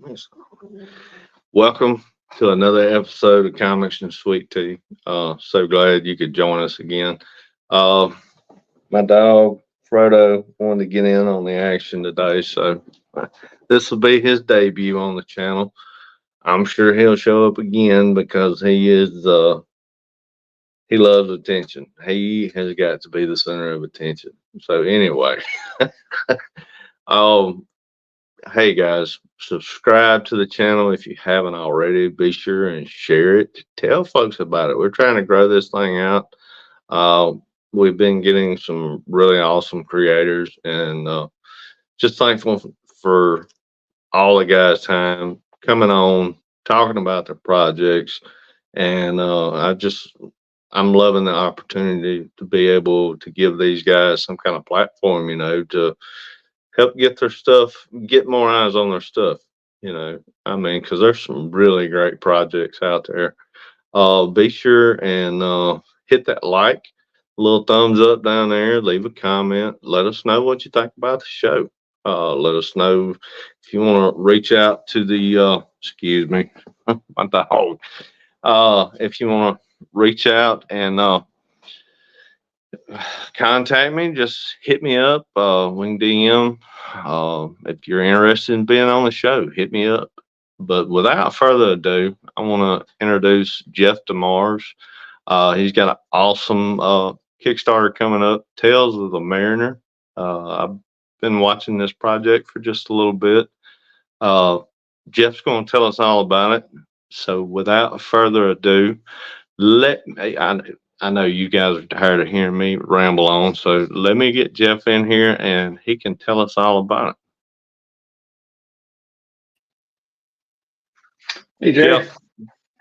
Yes. Welcome to another episode of Comics and Sweet Tea. So glad you could join us again. Uh, my dog Frodo wanted to get in on the action today, so this will be his debut on the channel. I'm sure he'll show up again because he loves attention. He has got to be the center of attention. So anyway, um, hey guys, subscribe to the channel if you haven't already. Be sure and share it. Tell folks about it. We're trying to grow this thing out. Uh, we've been getting some really awesome creators, and just thankful for all the guys' time coming on, talking about their projects, and I'm loving the opportunity to be able to give these guys some kind of platform, to help get their stuff, get more eyes on their stuff. I mean, because there's some really great projects out there. Be sure and hit that like, little thumbs up down there, leave a comment, let us know what you think about the show. Let us know if you want to reach out to excuse me, my dog. If you want to reach out and contact me, just hit me up. We can DM. If you're interested in being on the show, hit me up. But without further ado, I want to introduce Jeff DeMars. He's got an awesome Kickstarter coming up, Tales of the Mariner. I've been watching this project for just a little bit. Uh, Jeff's going to tell us all about it. So without further ado, let me. I know you guys are tired of hearing me ramble on, so let me get Jeff in here and he can tell us all about Hey it. Jay. Jeff,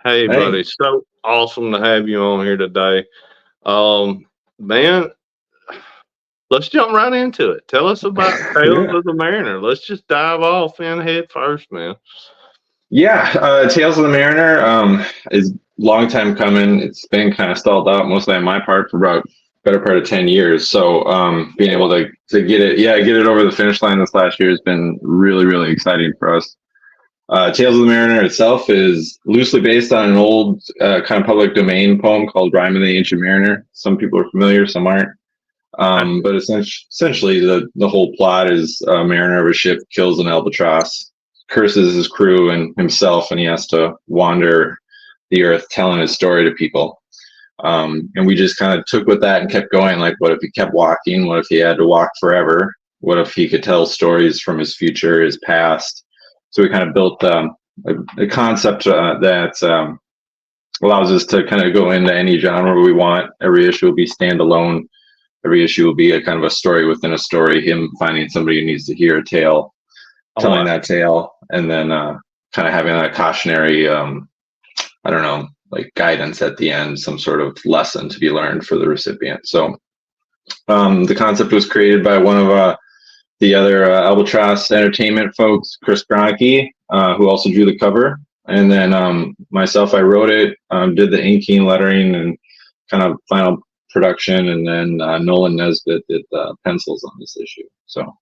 hey Hey. buddy, so awesome to have you on here today. Man, let's jump right into it. Tell us about Tales Yeah. of the Mariner. Let's just dive off in head first, man. Yeah. Tales of the Mariner is a long time coming. It's been kind of stalled out mostly on my part for about better part of 10 years. So being able to get it, get it over the finish line this last year has been really, really exciting for us. Tales of the Mariner itself is loosely based on an old kind of public domain poem called Rime of the Ancient Mariner. Some people are familiar, some aren't. But essentially, the whole plot is a mariner of a ship kills an albatross, curses his crew and himself, and he has to wander the earth telling his story to people. And we just kind of took with that and kept going. Like, what if he kept walking? What if he had to walk forever? What if he could tell stories from his future, his past? So we kind of built a concept that allows us to kind of go into any genre we want. Every issue will be standalone. Every issue will be a kind of a story within a story, him finding somebody who needs to hear a tale, telling that tale, and then kind of having a cautionary, I don't know, like guidance at the end, some sort of lesson to be learned for the recipient. So the concept was created by one of the other Albatross Entertainment folks, Chris Gronke, who also drew the cover. And then myself, I wrote it, did the inking, lettering, and kind of final production, and then Nolan Nesbitt did pencils on this issue. So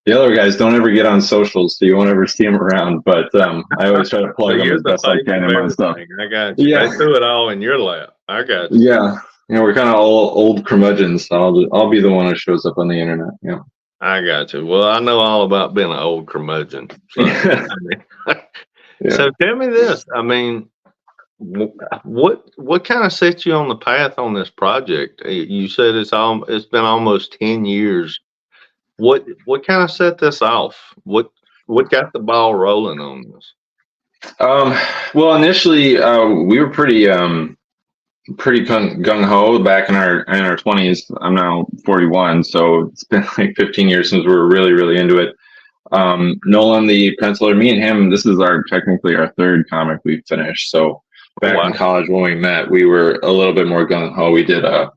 the other guys don't ever get on socials, so you won't ever see them around. But I always try to plug them as best I can in my stuff. I got you. Yeah. They threw it all in your lap. I got you. Yeah, we're kind of all old curmudgeons. So I'll be the one who shows up on the internet. Yeah. I got you. Well, I know all about being an old curmudgeon. So, so tell me this. I mean, what kind of set you on the path on this project? You said it's been almost 10 years. What kind of set this off? What got the ball rolling on this? Well, initially we were pretty gung ho back in our 20s. I'm now 41, so it's been like 15 years since we were really into it. Nolan, the penciler, me and him, this is technically our third comic we've finished. So back in college when we met, we were a little bit more gung ho. We did a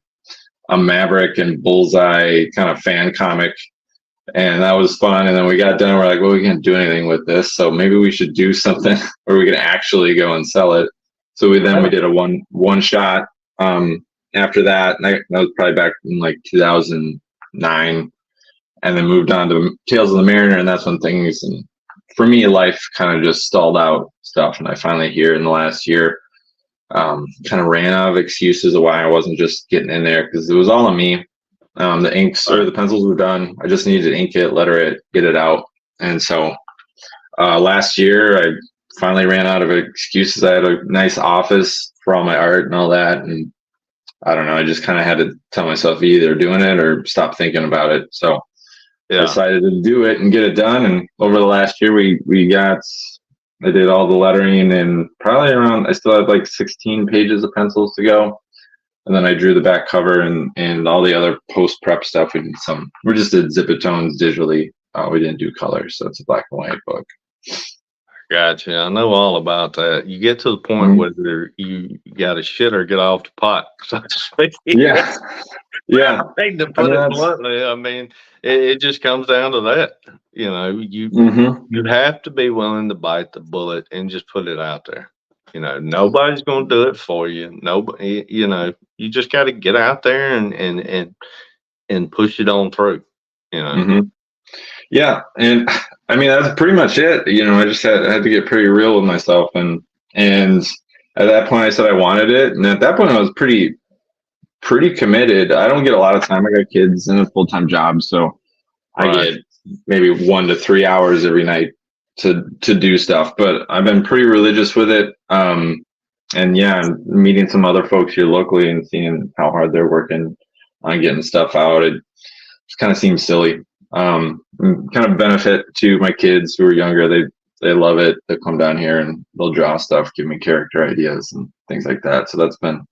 Maverick and Bullseye kind of fan comic, and that was fun. And then we got done. We're like, well, we can't do anything with this, so maybe we should do something where we can actually go and sell it. So we did a one shot. After that, that was probably back in like 2009, and then moved on to Tales of the Mariner, and that's when things for me, life kind of just stalled out stuff, and I finally here in the last year kind of ran out of excuses of why I wasn't just getting in there, because it was all on me. The inks or the pencils were done. I just needed to ink it, letter it, get it out. And so last year, I finally ran out of excuses. I had a nice office for all my art and all that. And I don't know, I just kind of had to tell myself either doing it or stop thinking about it. So I decided to do it and get it done. And over the last year, I did all the lettering, and probably I still have like 16 pages of pencils to go. And then I drew the back cover and all the other post prep stuff. We just did zip tones digitally. We didn't do colors, so it's a black and white book. Gotcha. I know all about that. You get to the point where you got to shit or get off the pot, so to speak. Yeah. Yeah. I hate to put it bluntly. I mean, it just comes down to that. You know, you have to be willing to bite the bullet and just put it out there. You know, nobody's going to do it for you. Nobody, you know, you just got to get out there and push it on through, you know. Yeah. And I mean, that's pretty much it. You know, I just had to get pretty real with myself. And at that point I said I wanted it. And at that point I was pretty committed. I don't get a lot of time. I got kids and a full-time job. So I get maybe 1 to 3 hours every night to do stuff, but I've been pretty religious with it. And yeah, I'm meeting some other folks here locally and seeing how hard they're working on getting stuff out. It just kind of seems silly. Kind of benefit to my kids who are younger. They love it. They come down here and they'll draw stuff, give me character ideas and things like that. So that's been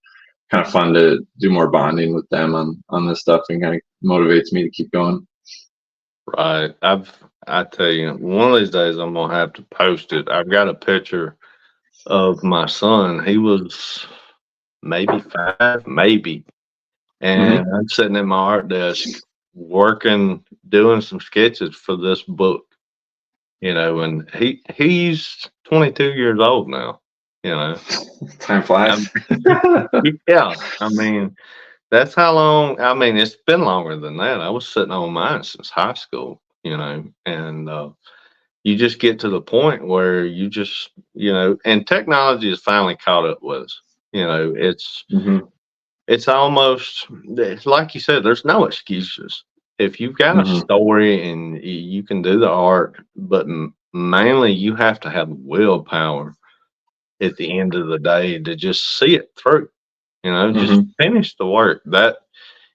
kind of fun to do more bonding with them on this stuff, and kind of motivates me to keep going. Right. I tell you, one of these days I'm gonna have to post it. I've got a picture of my son. He was maybe 5, maybe, and I'm sitting at my art desk working, doing some sketches for this book. You know, and he's 22 years old now. You know, time flies. Yeah, I mean, that's how long. I mean, it's been longer than that. I was sitting on mine since high school, you know, and you just get to the point where you just, you know, and technology has finally caught up with us. You know, it's almost, it's like you said, there's no excuses. If you've got a story and you can do the art, but mainly you have to have willpower at the end of the day to just see it through. You know, just finish the work. That,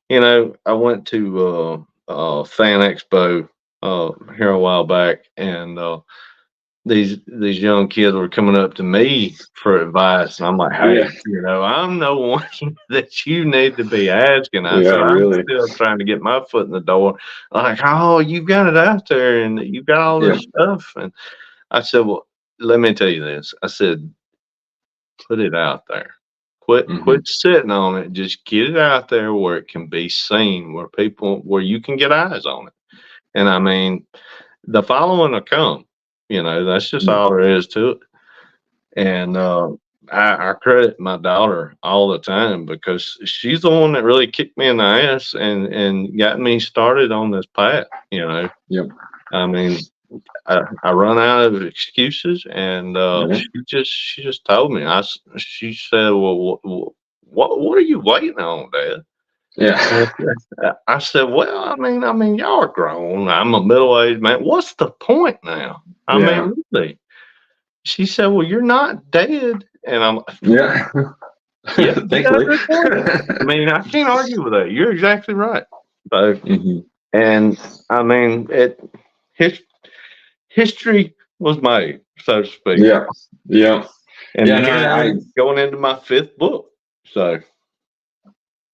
you know, I went to Fan Expo here a while back, and these young kids were coming up to me for advice, and I'm like, hey, you know, I'm the one that you need to be asking. I said, I'm still trying to get my foot in the door. Like, oh, you got it out there, and you got all this stuff. And I said, well, let me tell you this. I said, put it out there. Quit sitting on it. Just get it out there where it can be seen, where you can get eyes on it. And I mean, the following will come. You know, that's just all there is to it. And I credit my daughter all the time, because she's the one that really kicked me in the ass and got me started on this path. You know, I mean, I run out of excuses, and she just told me. She said, "Well, what are you waiting on, Dad?" Yeah. I said, "Well, I mean, y'all are grown. I'm a middle-aged man. What's the point now? I mean, really." She said, "Well, you're not dead," and I'm like, "Yeah, thankfully." I mean, I can't argue with that. You're exactly right. So, and I mean, history was made, so to speak. Yeah. And I'm going into my 5th book. So.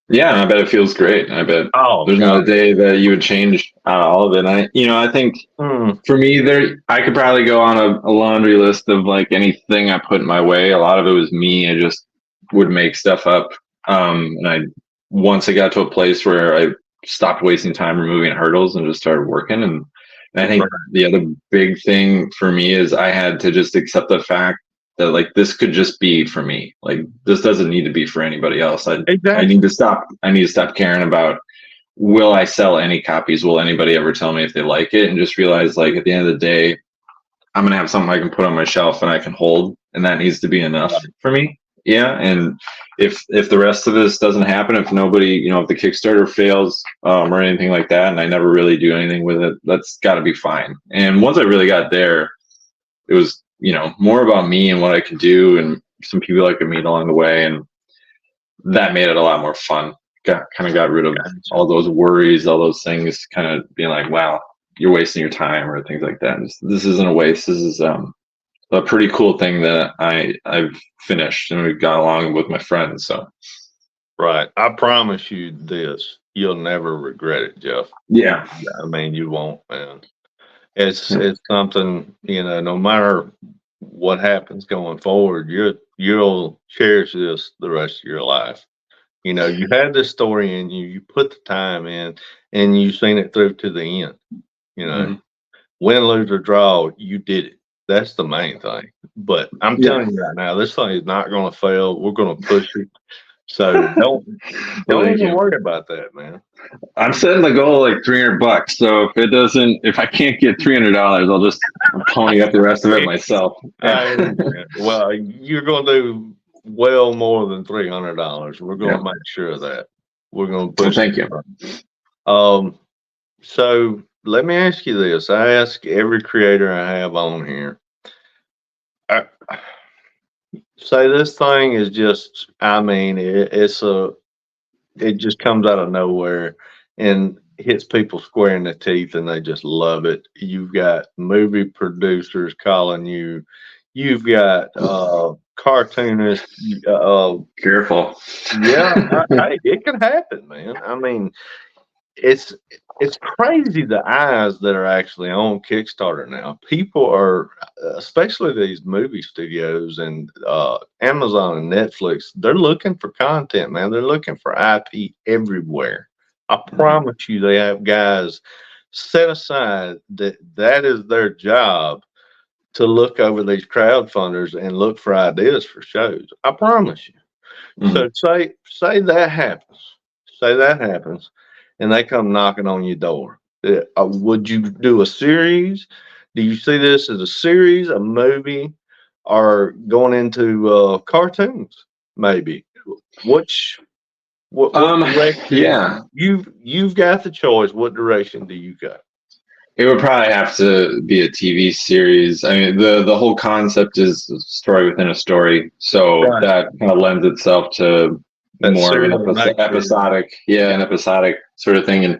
Yeah, and I bet it feels great. I bet there's not a day that you would change all of it. And I think for me, I could probably go on a laundry list of like anything I put in my way. A lot of it was me. I just would make stuff up. And once I got to a place where I stopped wasting time removing hurdles and just started working. And I think the other big thing for me is I had to just accept the fact that like this could just be for me. Like this doesn't need to be for anybody else. I need to stop. I need to stop caring about, will I sell any copies? Will anybody ever tell me if they like it? And just realize, like, at the end of the day, I'm gonna have something I can put on my shelf and I can hold, and that needs to be enough for me. Yeah, and if the rest of this doesn't happen, if nobody, if the Kickstarter fails or anything like that, and I never really do anything with it, that's got to be fine. And once I really got there, it was more about me and what I could do, and some people I could meet along the way, and that made it a lot more fun. Got rid of all those worries, all those things, kind of being like, wow, you're wasting your time or things like that. And this isn't a waste. This is a pretty cool thing that I've finished and we've got along with my friends. So right, I promise you this: you'll never regret it, Jeff. yeah, I mean, you won't, man. It's something, no matter what happens going forward, you'll cherish this the rest of your life. You had this story in you put the time in, and you've seen it through to the end. Mhm. Win, lose, or draw, you did it. That's the main thing. But I'm telling you right now, this thing is not going to fail. We're going to push it. So don't Thank even you. worry about that, man. I'm setting the goal like $300. So if I can't get $300, I'll pony up the rest of it myself. Well, you're going to do well more than $300. We're going to make sure of that. We're going to push. Well, thank you. So let me ask you this. I ask every creator I have on here. Say this thing is just, I mean, it just comes out of nowhere and hits people square in the teeth, and they just love it. You've got movie producers calling you. You've got cartoonists. Careful. Yeah, it can happen, man. I mean, it's crazy the eyes that are actually on Kickstarter now. People are, especially these movie studios and Amazon and Netflix, they're looking for content, man. They're looking for IP everywhere. I promise you, they have guys set aside that is their job to look over these crowdfunders and look for ideas for shows. I promise you. So say that happens. Say that happens, and they come knocking on your door. Would you do a series? Do you see this as a series, a movie, or going into cartoons? Maybe. Which what direction? Yeah. You've got the choice. What direction do you go? It would probably have to be a TV series. I mean, the whole concept is a story within a story, so Right. that kind of lends itself to That more of an serial nature. episodic, an episodic sort of thing. And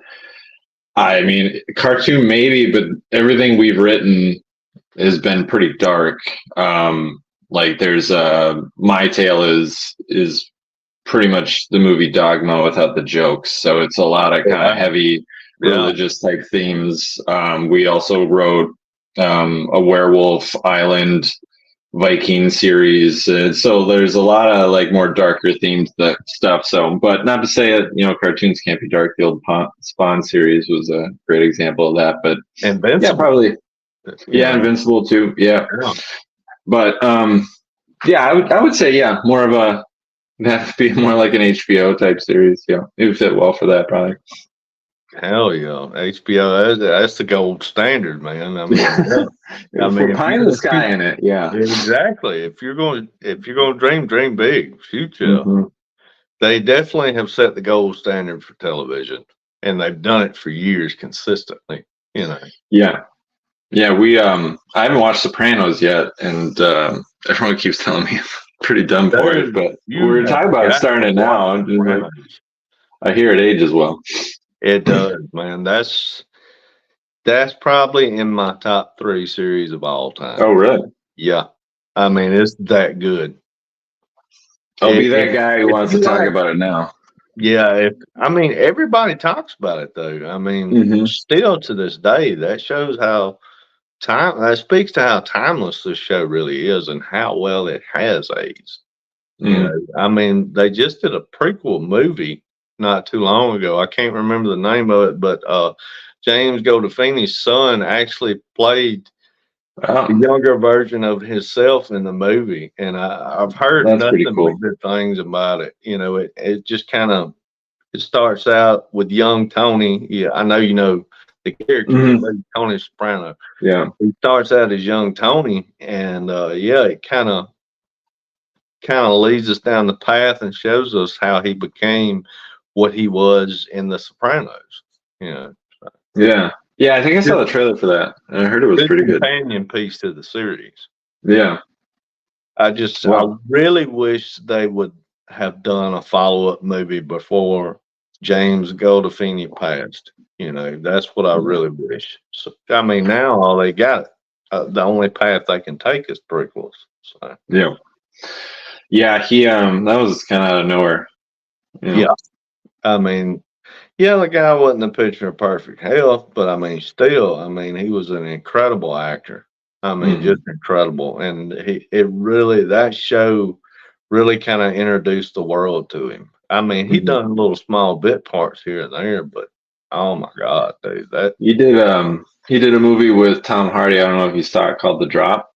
I mean, cartoon maybe, but everything we've written has been pretty dark. Like there's My Tale is pretty much the movie Dogma without the jokes, so it's a lot of kind of heavy religious type themes. We also wrote a Werewolf Island Viking series, so there's a lot of like more darker themes that stuff. So, but not to say that cartoons can't be dark. The old Spawn series was a great example of that. But Invincible. yeah, probably Invincible too. Yeah, but I would say more of a that'd be more like an HBO type series. Yeah, it would fit well for that probably. Hell yeah, HBO. That's the gold standard, man. I mean, pie in the sky in it. Yeah, exactly. If you're going to dream big. Shoot, yeah. They definitely have set the gold standard for television, and they've done it for years consistently. Yeah. We I haven't watched Sopranos yet, and everyone keeps telling me I'm pretty dumb for it. But we're talking about starting it now. I hear it ages well. It does, man. That's probably in my top 3 series of all time. Oh, really? Yeah. I mean, it's that good. I'll be that guy who wants to talk about it now. Yeah. Everybody talks about it, though. I mean, still to this day, that shows how that speaks to how timeless this show really is and how well it has aged. I mean, they just did a prequel movie not too long ago. I can't remember the name of it, but James Gandolfini's son actually played the younger version of himself in the movie, and I've heard nothing but good things about it. It just kind of it starts out with young Tony. Yeah, I know the character Mhm. that played Tony Soprano. Yeah. He starts out as young Tony, and yeah, it kind of leads us down the path and shows us how he became what he was in The Sopranos. You know, Yeah. Yeah. I think I saw good, the trailer for that, and I heard it was good pretty good. companion piece to the series. Yeah. I Well. really wish they would have done a follow up movie before James Gandolfini passed. You know, that's what I really wish. So, I mean, now all they got, the only path they can take is prequels. So, Yeah. Yeah. He that was kind of out of nowhere. You know. yeah, I mean, yeah, the guy wasn't a picture of perfect health, but I mean, still, I mean, he was an incredible actor. I mean, Mhm. just incredible, and that show really kind of introduced the world to him. I mean, he Mhm. done little small bit parts here and there, but oh my God, dude, that He did a movie with Tom Hardy. I don't know if you saw it, called The Drop.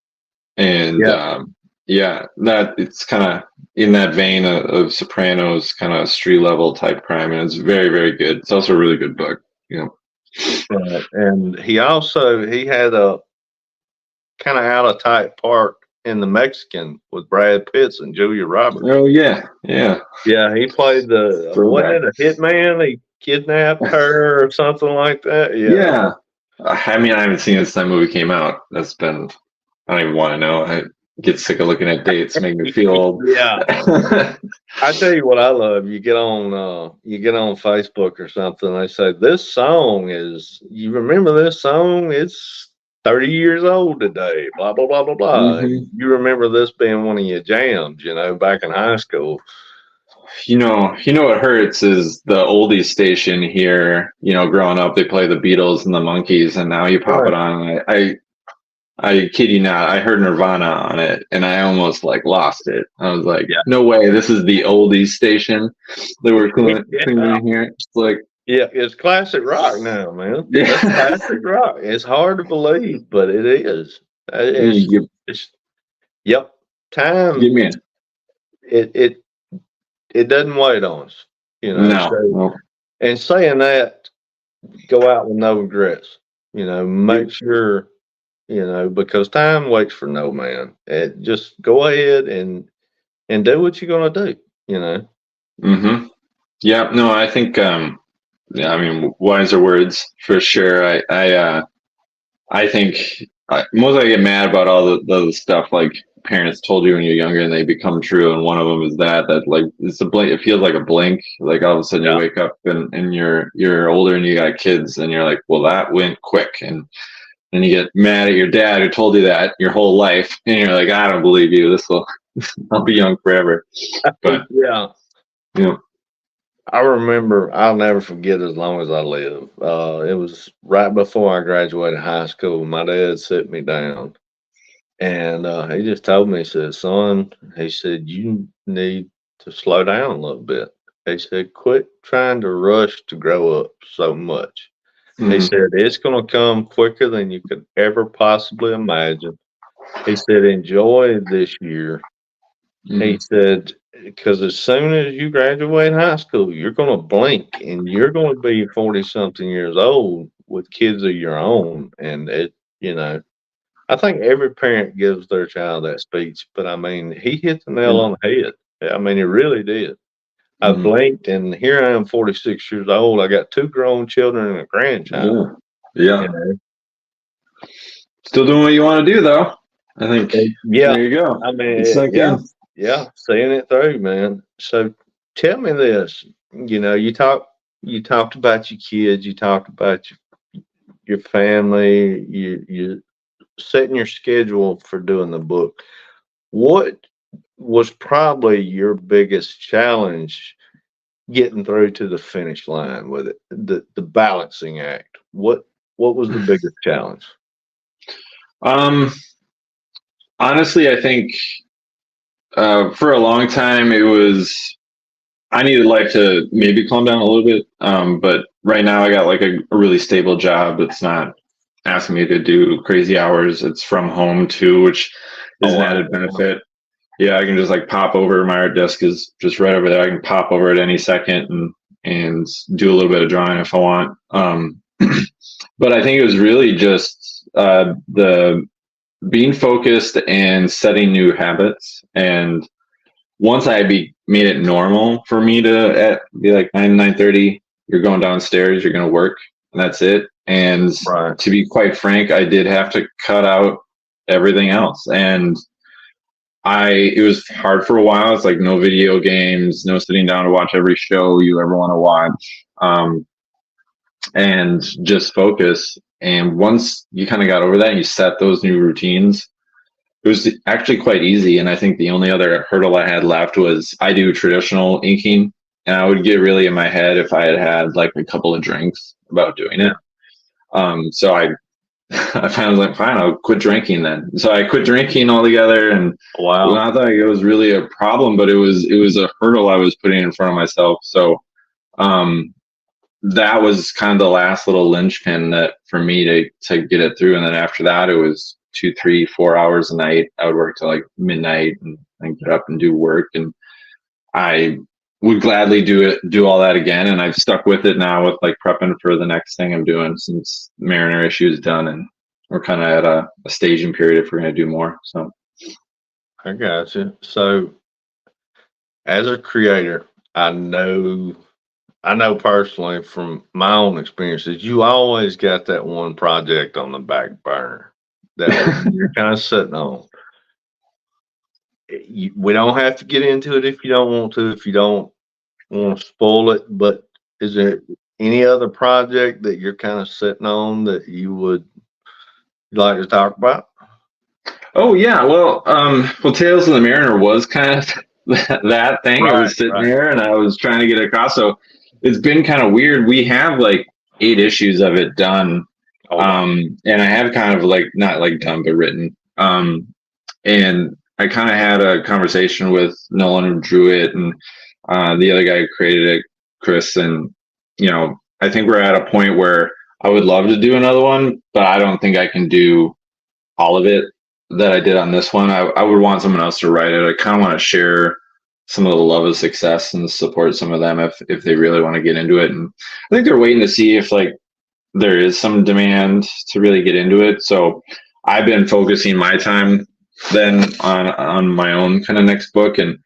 And yeah, yeah, that it's kind of in that vein of Sopranos, kind of street level type crime, and it's very, very good. It's also a really good book. You know. and he had a kind of out of type part in The Mexican with Brad Pitts and Julia Roberts. Oh yeah, yeah. Yeah, he played wasn't Throwback. it a hitman? He kidnapped her or something like that. Yeah. Yeah. I mean, I haven't seen it since that movie came out. That's been. I don't even want to know. I get sick of looking at dates, make me feel old. Yeah. I tell you what I love. You get on Facebook or something, they say this song is you remember this song? It's 30 years old today, blah blah blah blah blah. And Hmm. you remember this being one of your jams, back in high school. What hurts is the oldies station here. Growing up, they play the Beatles and the Monkees, and now you pop it Right. on. And I kid you not, I heard Nirvana on it, and I almost like lost it. I was like, Yeah. no way, this is the oldies station that we're cleaning Yeah. in here. It's like, Yeah, it's classic rock now, man. That's yeah, classic rock. It's hard to believe, but it is. you It's yep. give Time me a it it it doesn't wait on us, no, So, no. and saying that, go out with no regrets. Make sure because time waits for no man. Just go ahead and do what you're gonna do. You know. Mm-hmm. Yeah, no, I think, yeah, I mean, wiser words for sure. I think most I get mad about all the stuff like parents told you when you're younger and they become true. And one of them is that like it's a blink. It feels like a blink. Like all of a sudden you Yeah. wake up and you're older and you got kids and you're like, well, that went quick. And then you get mad at your dad who told you that your whole life, and you're like, I don't believe you. I'll be young forever. But Yeah. you know, I remember, I'll never forget as long as I live. It was right before I graduated high school. My dad sit me down and he just told me, he said, son, he said, you need to slow down a little bit. He said, quit trying to rush to grow up so much. He mhm, said, it's going to come quicker than you could ever possibly imagine. He said, enjoy this year. He mhm, said, because as soon as you graduate high school, you're going to blink and you're going to be 40 something years old with kids of your own. And you know, I think every parent gives their child that speech, but I mean, he hit the nail yeah, on the head. I mean, he really did. I mhm, blinked and here I am 46 years old. I got two grown children and a grandchild, yeah, yeah. you know. Still doing what you want to do, though. I think Yeah. there you go. I It mean, sunk yeah. in. Yeah. Seeing it through, man. So tell me this, you talked about your kids, you talked about your family, you setting your schedule for doing the book. What was probably your biggest challenge getting through to the finish line with it? The balancing act. What was the biggest challenge? Um, Honestly, I think for a long time it was I needed life to maybe calm down a little bit. But right now I got like a really stable job that's not asking me to do crazy hours. It's from home too, which Oh is an added wow. benefit. Yeah, I can just like pop over. My art desk is just right over there. I can pop over at any second and do a little bit of drawing if I want. But I think it was really just the being focused and setting new habits. And once made it normal for me to be like 9:30, you're going downstairs, you're going to work, and that's it. And Right. to be quite frank, I did have to cut out everything else. And it was hard for a while. It's like no video games, no sitting down to watch every show you ever want to watch, and just focus. And once you kind of got over that and you set those new routines, it was actually quite easy. And I think the only other hurdle I had left was I do traditional inking, and I would get really in my head if I had had like a couple of drinks about doing it. So I finally was like, fine, I'll quit drinking then. So I quit drinking altogether, and Wow. not that it was really a problem, but it was a hurdle I was putting in front of myself. So that was kind of the last little linchpin that for me to get it through. And then after that, it was 2, 3, 4 hours a night. I would work till like midnight and get up and do work. And I would gladly do all that again. And I've stuck with it now with like prepping for the next thing I'm doing since Mariner issue is done, and we're kind of at a staging period if we're going to do more. So I got you. So as a creator, I know personally from my own experiences, you always got that one project on the back burner that you're kind of sitting on. We don't have to get into it if you don't want to, if you don't want to spoil it, but is there any other project that you're kind of sitting on that you would like to talk about? oh yeah, well, Tales of the Mariner was kind of that thing. It Right, was sitting right. there, and I was trying to get it across. So it's been kind of weird. We have like 8 issues of it done, Oh, wow. and I have kind of like not like done but written. And I kind of had a conversation with Nolan who drew it, and the other guy who created it, Chris, and I think we're at a point where I would love to do another one, but I don't think I can do all of it that I did on this one. I would want someone else to write it. I kind of want to share some of the love of success and support some of them if they really want to get into it. And I think they're waiting to see if like there is some demand to really get into it. So I've been focusing my time then on my own kind of next book, and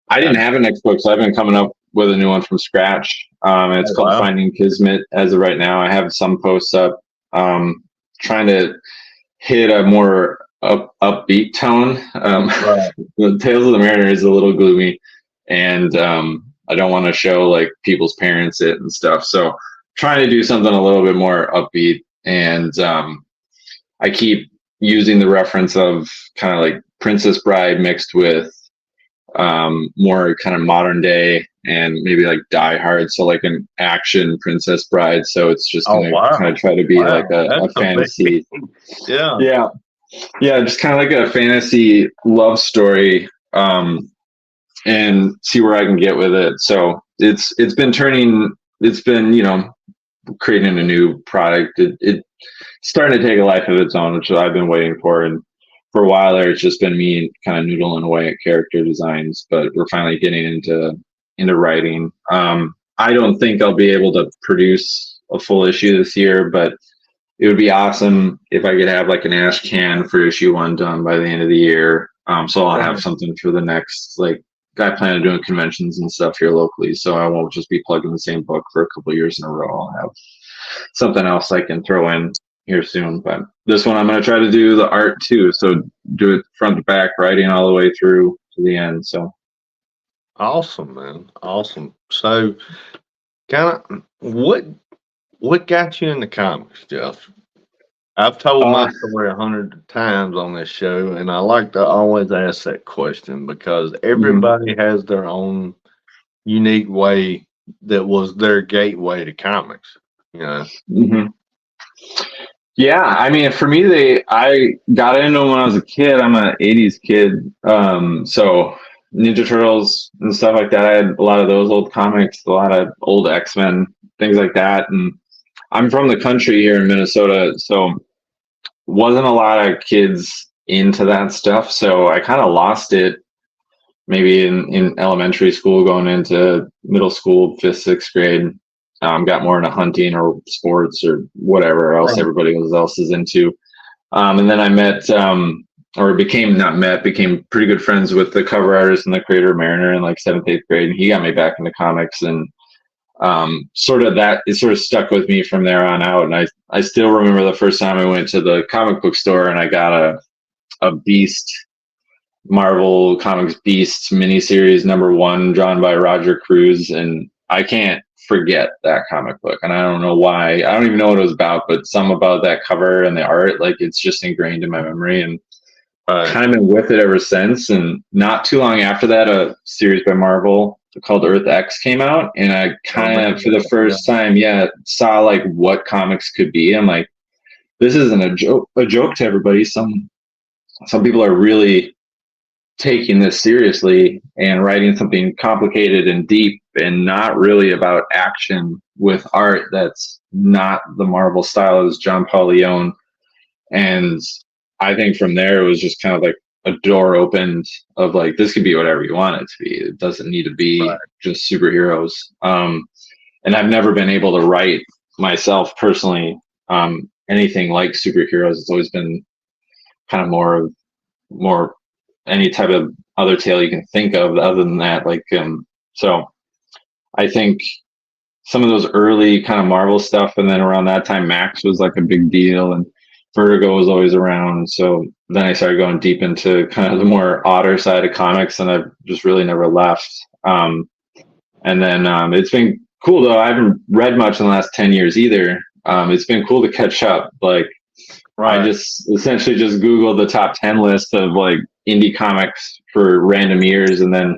I didn't have a next book, so I've been coming up with a new one from scratch. And it's Oh, called wow. Finding Kismet as of right now. I have some posts up, trying to hit a more upbeat tone. Right. The Tales of the Mariner is a little gloomy, and I don't want to show like people's parents it and stuff. So trying to do something a little bit more upbeat, and I keep using the reference of kind of like Princess Bride mixed with more kind of modern day and maybe like Die Hard, so like an action Princess Bride. So it's just Oh, gonna kind wow. of try to be like Wow. That's a a big, fantasy. yeah. Yeah, yeah, just kind of like a fantasy love story, and see where I can get with it. So it's been turning. It's been creating a new product. It's starting to take a life of its own, which I've been waiting for. And for a while there, it's just been me kind of noodling away at character designs. But we're finally getting into writing. I don't think I'll be able to produce a full issue this year, but it would be awesome if I could have like an ash can for issue 1 done by the end of the year. So I'll have Right. something for the next, like, I plan on doing conventions and stuff here locally, so I won't just be plugging the same book for a couple of years in a row. I'll have something else I can throw in here soon. But this one I'm going to try to do the art too, so do it front to back, writing all the way through to the end. So Awesome, man. Awesome. So, kind of, what got you into comics, Jeff? I've told my uh, story 100 times on this show, and I like to always ask that question because mhm, everybody has their own unique way that was their gateway to comics. You know, mhm. Yeah, I mean, for me, I got into them when I was a kid. I'm an '80s kid, so Ninja Turtles and stuff like that. I had a lot of those old comics, a lot of old X-Men, things like that. And I'm from the country here in Minnesota, so wasn't a lot of kids into that stuff. So I kind of lost it maybe in elementary school, going into middle school, 5th, 6th grade. got more into hunting or sports or whatever else Right. everybody else is into. And then I met, or became not met, became pretty good friends with the cover artist and the creator of Mariner in like seventh, eighth grade, and he got me back into comics, and sort of that it sort of stuck with me from there on out. And I still remember the first time I went to the comic book store and I got a Beast Marvel Comics Beast miniseries #1 drawn by Roger Cruz, and I can't forget that comic book. And I don't know why. I don't even know what it was about, but some about that cover and the art, like it's just ingrained in my memory, and Right. kind of been with it ever since. And not too long after that, a series by Marvel called Earth X came out, and I kind of, for the first time, saw like what comics could be. I'm like, this isn't a joke to everybody. Some people are really taking this seriously and writing something complicated and deep and not really about action with art that's not the Marvel style as John Paul Leon. And I think from there it was just kind of like a door opened of like, this could be whatever you want it to be. It doesn't need to be just superheroes. And I've never been able to write myself personally anything like superheroes. It's always been kind of more any type of other tale you can think of other than that. Like, so I think some of those early kind of Marvel stuff, and then around that time, Max was like a big deal, and Vertigo was always around. So then I started going deep into kind of the more odder side of comics, and I've just really never left. And then it's been cool though. I haven't read much in the last 10 years either. It's been cool to catch up. Like, I just essentially just Googled the top 10 list of like indie comics for random years, and then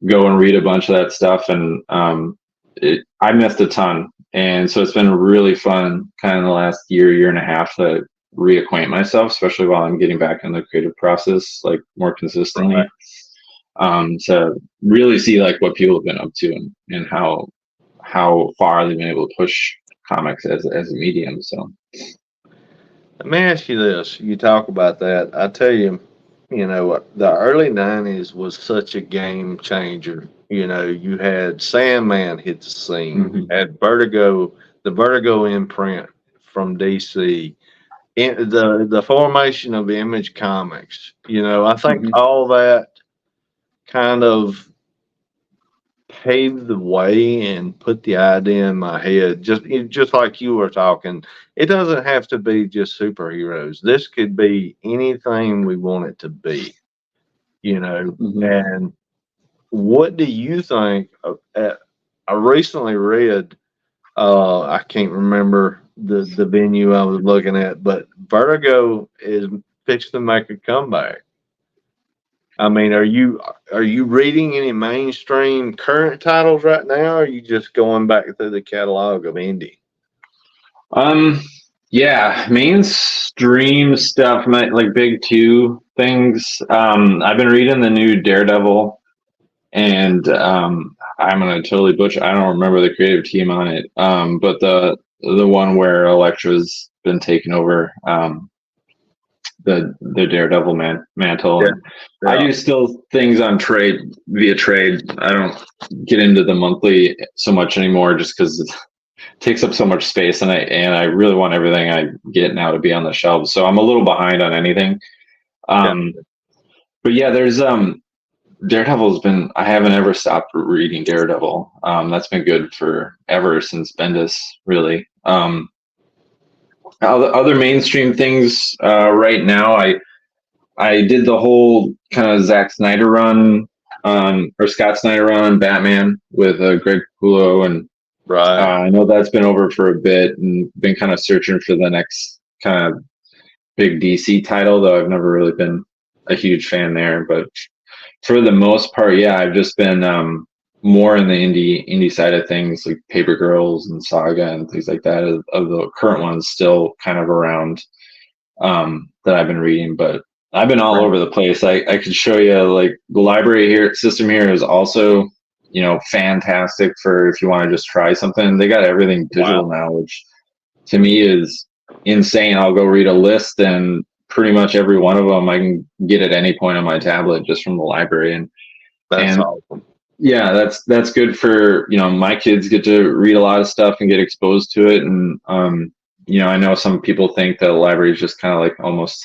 go and read a bunch of that stuff. And I missed a ton. And so it's been really fun kind of the last year and a half to reacquaint myself, especially while I'm getting back in the creative process, like more consistently. To really see like what people have been up to, and how far they've been able to push comics as a medium. So Let me ask you this. You talk about that. I tell you, the early 90s was such a game changer. You had Sandman hit the scene, had Vertigo, the Vertigo imprint from DC, the formation of Image Comics. I think all that kind of paved the way and put the idea in my head, just like you were talking. It doesn't have to be just superheroes. This could be anything we want it to be, And what do you think I recently read, I can't remember the venue I was looking at, but Vertigo is fixed to make a comeback. I mean, are you reading any mainstream current titles right now, or are you just going back through the catalog of indie? Yeah, mainstream stuff, like big two things. I've been reading the new Daredevil, and I'm gonna totally butcher. I don't remember the creative team on it, but the one where Elektra's been taking over the Daredevil mantle. Yeah. I do still things on via trade. I don't get into the monthly so much anymore, just because it takes up so much space, and I really want everything I get now to be on the shelves. So I'm a little behind on anything. But yeah, there's Daredevil's been. I haven't ever stopped reading Daredevil. That's been good for ever since Bendis, really. Other mainstream things right now, I did the whole kind of Zack Snyder run, or Scott Snyder run on Batman with Greg Capullo, and I know that's been over for a bit, and been kind of searching for the next kind of big DC title, though I've never really been a huge fan there. But for the most part, yeah, I've just been more in the indie side of things, like Paper Girls and Saga and things like that, of the current ones still kind of around, that I've been reading. But I've been all over the place. I could show you, like, the library system here is also, fantastic for if you want to just try something. They got everything digital now, which to me is insane. I'll go read a list, and pretty much every one of them I can get at any point on my tablet just from the library. And that's awesome. yeah, that's good for, my kids get to read a lot of stuff and get exposed to it. And, I know some people think that the library is just kind of like almost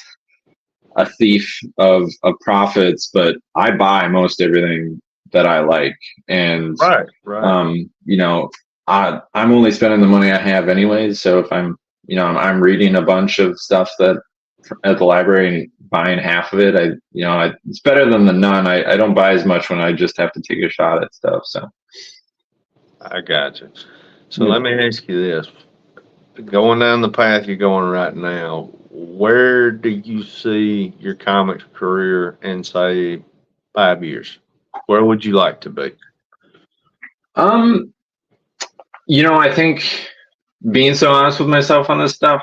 a thief of profits, but I buy most everything that I like. And, Right. I'm only spending the money I have anyways. So if I'm reading a bunch of stuff that at the library and buying half of it, it's better than the none. I don't buy as much when I just have to take a shot at stuff. So I got you. So yeah. let me ask you this. Going down the path you're going right now, where do you see your comics career in, say, 5 years? Where would you like to be? Um, I think being so honest with myself on this stuff,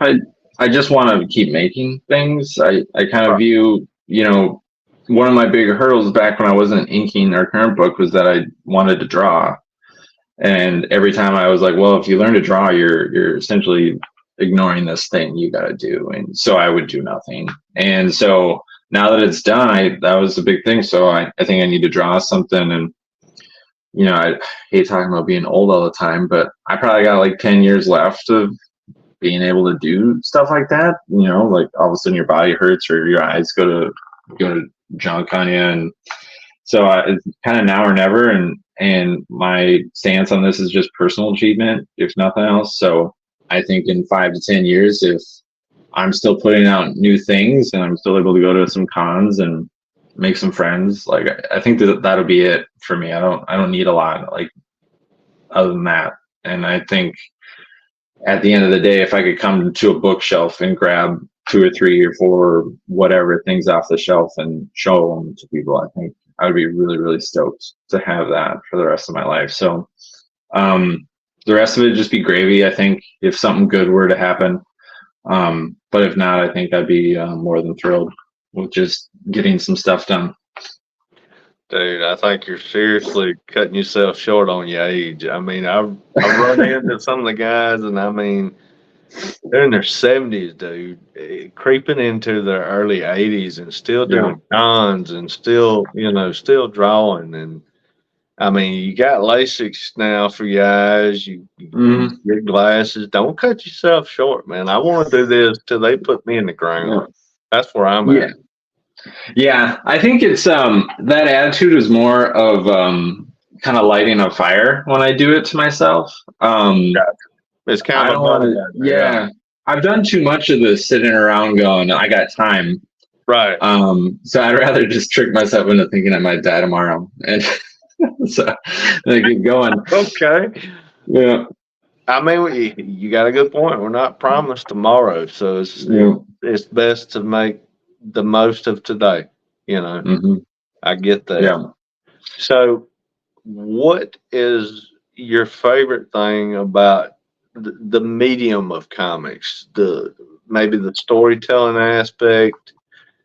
I just want to keep making things. I kind of Right. view, one of my big hurdles back when I wasn't inking our current book was that I wanted to draw. And every time I was like, well, if you learn to draw, you're essentially ignoring this thing you got to do. And so I would do nothing. And so now that it's done, that was a big thing. So I think I need to draw something. And, I hate talking about being old all the time, but I probably got like 10 years left of being able to do stuff like that. Like all of a sudden your body hurts or your eyes go to junk on you. And so it's kind of now or never. And my stance on this is just personal achievement, if nothing else. So I think in 5 to 10 years, if I'm still putting out new things and I'm still able to go to some cons and make some friends, like I think that'll be it for me. I don't need a lot like other than that. And I think at the end of the day, if I could come to a bookshelf and grab 2 or 3 or 4 whatever things off the shelf and show them to people, I think I would be really, really stoked to have that for the rest of my life. So the rest of it just be gravy, I think, if something good were to happen. But if not, I think I'd be more than thrilled with just getting some stuff done. Dude, I think you're seriously cutting yourself short on your age. I mean, I've run into some of the guys, and I mean, they're in their 70s, dude, creeping into their early 80s and still Yeah. doing cons and still, still drawing. And I mean, you got LASIK now for your eyes, you get glasses. Don't cut yourself short, man. I want to do this till they put me in the ground. Yeah. That's where I'm Yeah. at. Yeah, I think it's that attitude is more of kind of lighting a fire when I do it to myself. It's kind I of a don't want to. bummer. Yeah, I've done too much of this sitting around going, I got time. Right. So I'd rather just trick myself into thinking I might die tomorrow, and so I keep going. Okay. Yeah. I mean, you got a good point. We're not promised tomorrow, so it's best to make the most of today. Mm-hmm. I get that. Yeah. So, what is your favorite thing about the medium of comics? Maybe the storytelling aspect.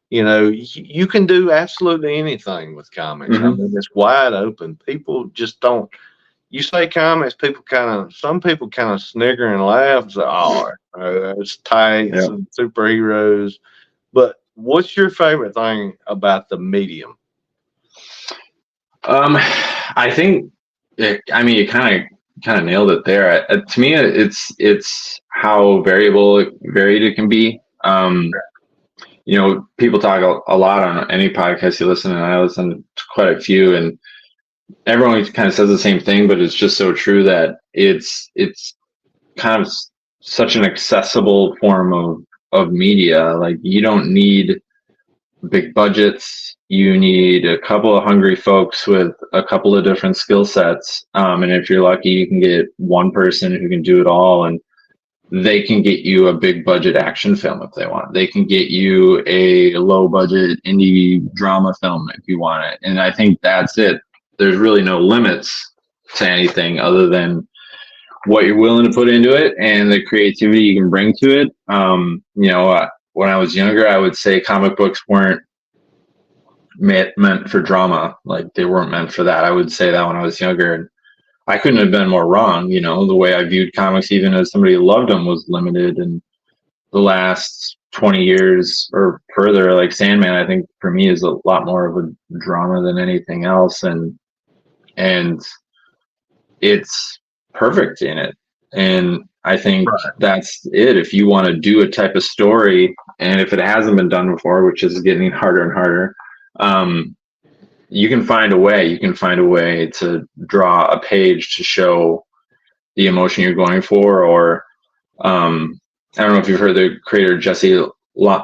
You can do absolutely anything with comics. I mean, it's wide open. People just don't. You say comics, some people kind of snigger and laugh and say, "Oh, it's tights and superheroes." But what's your favorite thing about the medium? I think, you kind of nailed it there. To me, it's how varied it can be. People talk a lot on any podcast you listen to, and I listen to quite a few, and everyone kind of says the same thing, but it's just so true that it's kind of such an accessible form of media. Like you don't need big budgets. You need a couple of hungry folks with a couple of different skill sets. And if you're lucky, you can get one person who can do it all, and they can get you a big budget action film if they want. They can get you a low budget indie drama film if you want it. And I think that's it. There's really no limits to anything other than what you're willing to put into it and the creativity you can bring to it. When I was younger, I would say comic books weren't meant for drama. Like they weren't meant for that. I would say that when I was younger, and I couldn't have been more wrong. The way I viewed comics, even as somebody who loved them, was limited. And the last 20 years or further, like Sandman, I think for me is a lot more of a drama than anything else. And and it's perfect in it. And I think Right. that's it. If you want to do a type of story, and if it hasn't been done before, which is getting harder and harder, you can find a way. You can find a way to draw a page to show the emotion you're going for. Or I don't know if you've heard the creator Jesse,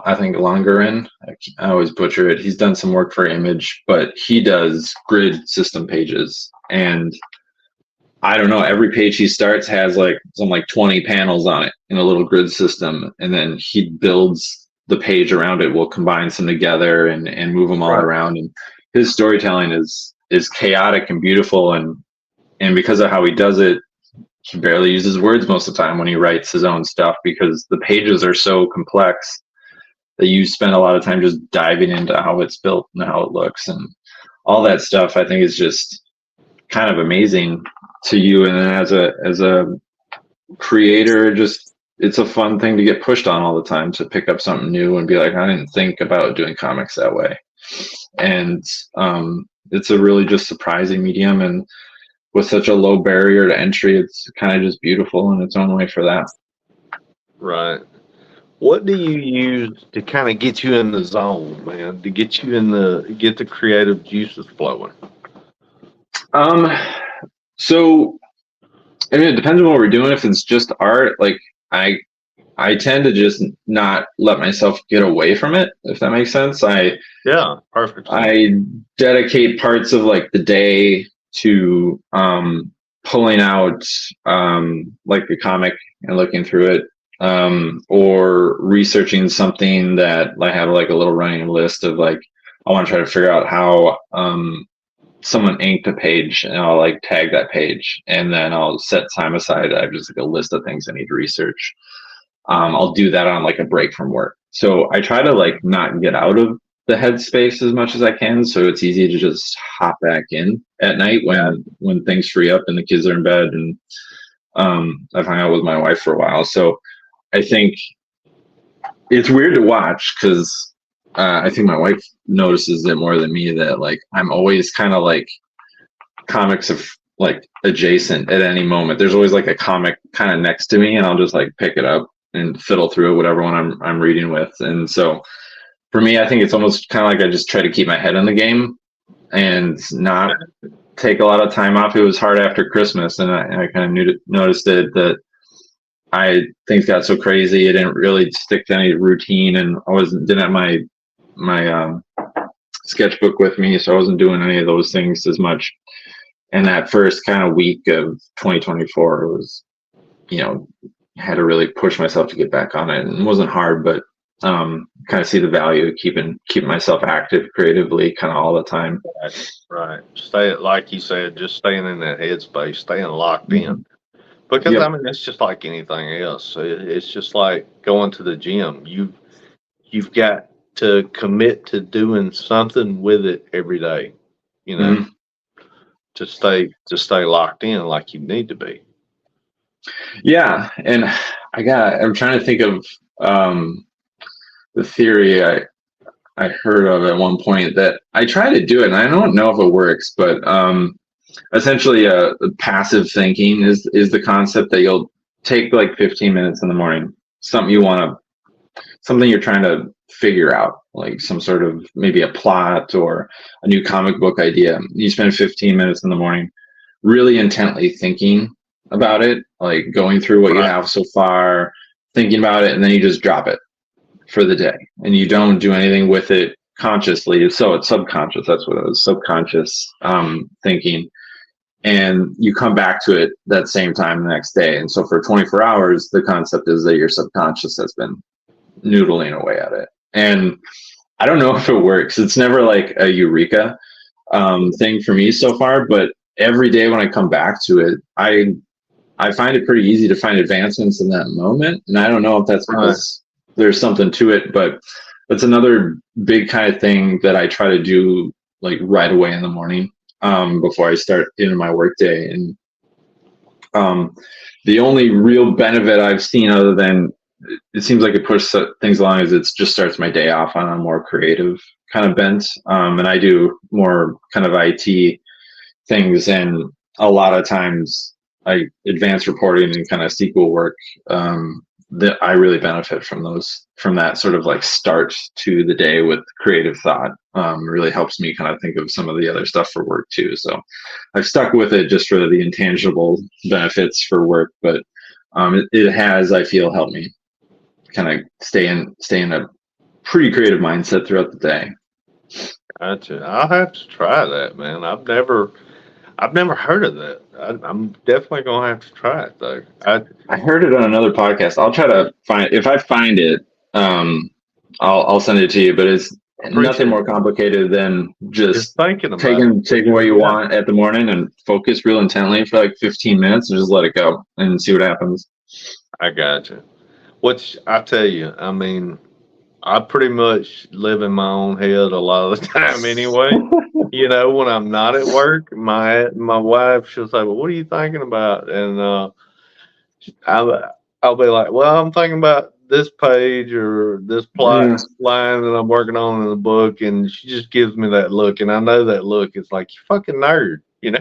I think Longerin. I always butcher it. He's done some work for Image, but he does grid system pages. And I don't know, every page he starts has like some like 20 panels on it in a little grid system. And then he builds the page around it, will combine some together and move them all Right. around. And his storytelling is chaotic and beautiful. And because of how he does it, he barely uses words most of the time when he writes his own stuff, because the pages are so complex that you spend a lot of time just diving into how it's built and how it looks and all that stuff. I think is just kind of amazing to you. And then as a creator, just it's a fun thing to get pushed on all the time, to pick up something new and be like, I didn't think about doing comics that way. And it's a really just surprising medium, and with such a low barrier to entry, it's kind of just beautiful in its own way for that. Right. What do you use to kind of get you in the zone, man? To get you in get the creative juices flowing? So I mean, it depends on what we're doing. If it's just art, like I tend to just not let myself get away from it, if that makes sense. Yeah, perfect. I dedicate parts of like the day to pulling out like a comic and looking through it, or researching something that I have like a little running list of like, I want to try to figure out how someone inked a page, and I'll like tag that page, and then I'll set time aside. I have just like a list of things I need to research. I'll do that on like a break from work. So I try to like not get out of the headspace as much as I can, so it's easy to just hop back in at night when things free up and the kids are in bed, and I've hung out with my wife for a while. So I think it's weird to watch, because I think my wife notices it more than me, that like I'm always kind of like comics of like adjacent at any moment. There's always like a comic kind of next to me, and I'll just like pick it up and fiddle through it, whatever one I'm reading with. And so for me, I think it's almost kind of like I just try to keep my head in the game and not take a lot of time off. It was hard after Christmas, and I kind of noticed it, that things got so crazy. I didn't really stick to any routine, and didn't have my sketchbook with me, so I wasn't doing any of those things as much. And that first kind of week of 2024 was, had to really push myself to get back on it. And it wasn't hard, but kind of see the value of keeping myself active creatively kind of all the time. Right. Stay, like you said, just staying in that headspace, staying locked in. Because Yep. I mean, it's just like anything else. It's just like going to the gym. You've got to commit to doing something with it every day, to stay locked in like you need to be. Yeah, and I'm trying to think of the theory I heard of at one point, that I try to do it, and I don't know if it works, but essentially passive thinking is the concept that you'll take like 15 minutes in the morning, something you're trying to figure out, like some sort of maybe a plot or a new comic book idea. You spend 15 minutes in the morning really intently thinking about it, like going through what you have so far, thinking about it, and then you just drop it for the day, and you don't do anything with it consciously. So it's subconscious. That's what it was, subconscious thinking. And you come back to it that same time the next day. And so for 24 hours, the concept is that your subconscious has been noodling away at it. And I don't know if it works. It's never like a eureka thing for me so far, but every day when I come back to it, I find it pretty easy to find advancements in that moment. And I don't know if that's because there's something to it, but it's another big kind of thing that I try to do like right away in the morning before I start into my workday. And the only real benefit I've seen, other than it seems like it pushes things along, is it just starts my day off on a more creative kind of bent. And I do more kind of IT things, and a lot of times like advanced reporting and kind of SQL work, that I really benefit from that sort of like start to the day with creative thought. Really helps me kind of think of some of the other stuff for work too. So I've stuck with it just for the intangible benefits for work, but it has, I feel, helped me kind of stay in a pretty creative mindset throughout the day. Gotcha. I'll have to try that, man. I've never heard of that. I'm definitely gonna have to try it though. I heard it on another podcast. I'll try to find, if I find it, um, I'll send it to you. But it's nothing appreciate more complicated than just just thinking about taking what you it. Yeah, want at the morning and focus real intently for like 15 minutes and just let it go and see what happens. I gotcha. Which I tell you, I mean, I pretty much live in my own head a lot of the time anyway. You know, when I'm not at work, my wife, she'll say, "Well, what are you thinking about?" And I'll be like, "Well, I'm thinking about this page or this plot Yeah. line that I'm working on in the book," and she just gives me that look, and I know that look. It's like, you fucking nerd, you know.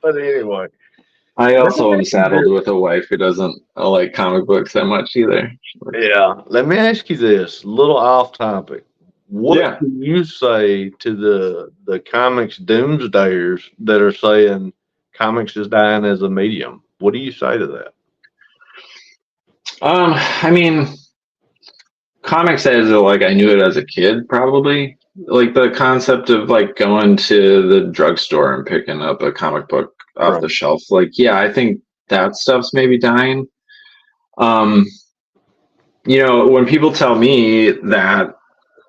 But anyway, I let me also am ask you saddled this. with a wife who doesn't like comic books that much either. Yeah, let me ask you this, little off topic. What Yeah. do you say to the comics doomsdayers that are saying comics is dying as a medium? What do you say to that? I mean, comics as like I knew it as a kid, probably. Like the concept of like going to the drugstore and picking up a comic book off Right. the shelf. Like, yeah, I think that stuff's maybe dying. Um, when people tell me that,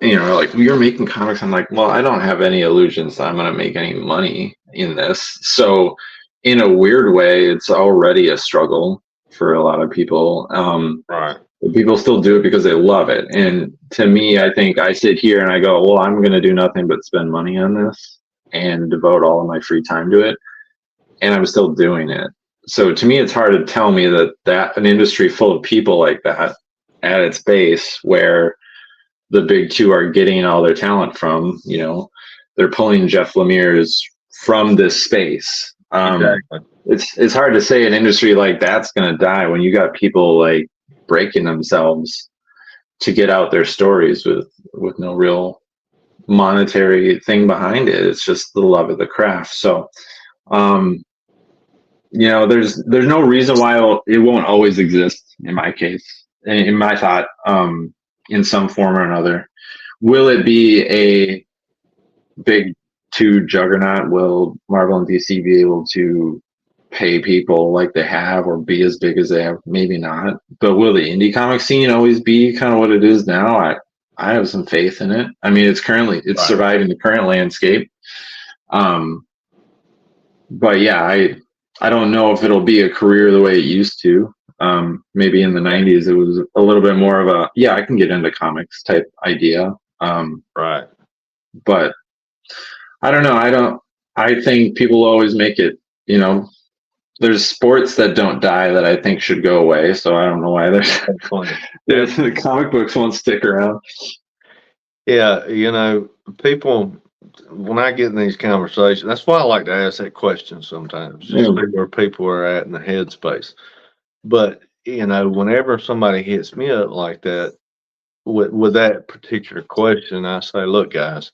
like you're making comics, I'm like, well, I don't have any illusions that I'm gonna make any money in this. So in a weird way, it's already a struggle for a lot of people. Right. People still do it because they love it. And to me, I think I sit here and I go, well, I'm going to do nothing but spend money on this and devote all of my free time to it. And I'm still doing it. So to me, it's hard to tell me that an industry full of people like that at its base, where the big two are getting all their talent from, they're pulling Jeff Lemire's from this space. Exactly. It's hard to say an industry like that's going to die when you got people like breaking themselves to get out their stories with no real monetary thing behind it. It's just the love of the craft. So um there's no reason why it won't always exist in my case, in my thought, in some form or another. Will it be a big two juggernaut? Will Marvel and DC be able to pay people like they have or be as big as they have? Maybe not. But will the indie comic scene always be kind of what it is now? I have some faith in it. I mean, it's Right. surviving the current landscape. Um, but yeah, I don't know if it'll be a career the way it used to. Maybe in the '90s it was a little bit more of a, yeah, I can get into comics type idea. Right. But I don't know. I think people always make it, there's sports that don't die that I think should go away. So I don't know why That's funny. the comic books won't stick around. Yeah, people, when I get in these conversations, that's why I like to ask that question sometimes, just Yeah. see where people are at in the headspace. But, whenever somebody hits me up like that with that particular question, I say, look, guys,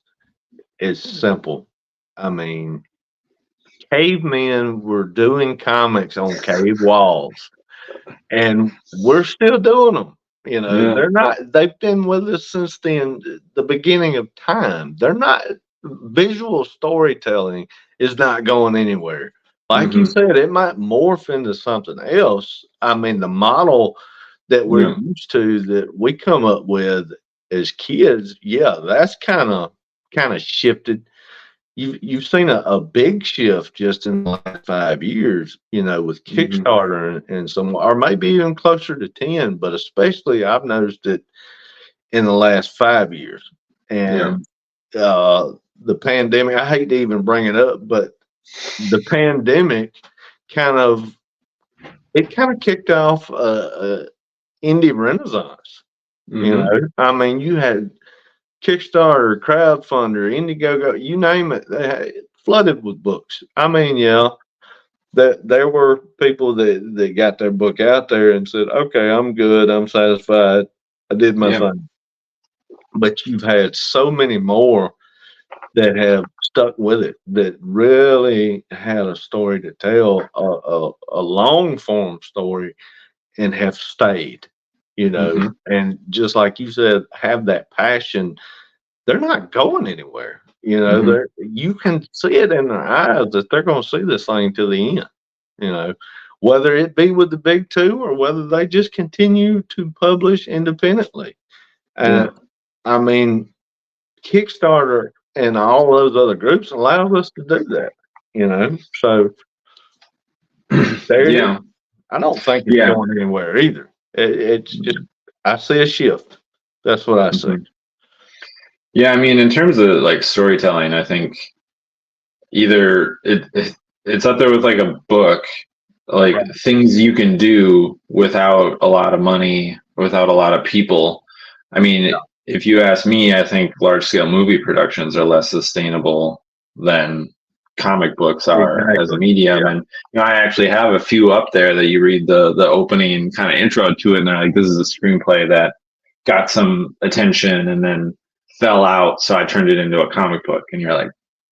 it's simple. I mean, cavemen were doing comics on cave walls, and we're still doing them. Yeah. They've been with us since the beginning of time. They're not, visual storytelling is not going anywhere. Like you Hmm. said, it might morph into something else. I mean, the model that we're Yeah. used to, that we come up with as kids, yeah, that's kind of shifted. You've seen a big shift just in the last 5 years, with Hmm. Kickstarter and some, or maybe even closer to 10, but especially I've noticed it in the last 5 years. Yeah. And the pandemic, I hate to even bring it up, but the pandemic kind of kind of kicked off a indie renaissance. Hmm. I mean, you had Kickstarter, crowdfunder, Indiegogo, you name it. flooded with books. I mean, yeah, there were people that got their book out there and said, "Okay, I'm good. I'm satisfied. I did my Yeah. thing." But you've had so many more that have stuck with it, that really had a story to tell, a long form story, and have stayed, Hmm. and just like you said, have that passion. They're not going anywhere. Hmm. You can see it in their eyes that they're going to see this thing to the end, you know, whether it be with the big two or whether they just continue to publish independently. Yeah. And I mean, Kickstarter and all those other groups allow us to do that. So there it is. Yeah. I don't think it's Yeah. going anywhere either. It's just, I see a shift. That's what I see. Hmm. Yeah. I mean, in terms of like storytelling, I think either it's up there with like a book, like Right. things you can do without a lot of money, without a lot of people. I mean, if you ask me, I think large scale movie productions are less sustainable than comic books are as a Exactly. medium. Yeah. And I actually have a few up there that you read the opening kind of intro to it, and they're like, this is a screenplay that got some attention and then fell out, so I turned it into a comic book. And you're like,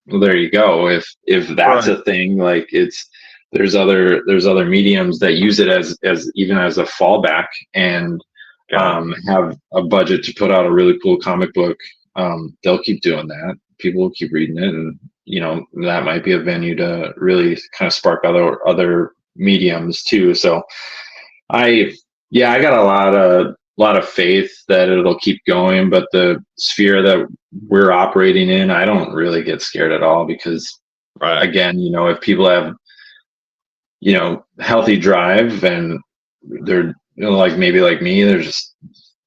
well, there you go. If that's Right. a thing, like there's other mediums that use it as even as a fallback, and God. have a budget to put out a really cool comic book. They'll keep doing that. People will keep reading it, and that might be a venue to really kind of spark other mediums too. So I yeah, I got a lot of faith that it'll keep going, but the sphere that we're operating in, I don't really get scared at all because Right. again, if people have healthy drive, and they're like maybe like me, they're just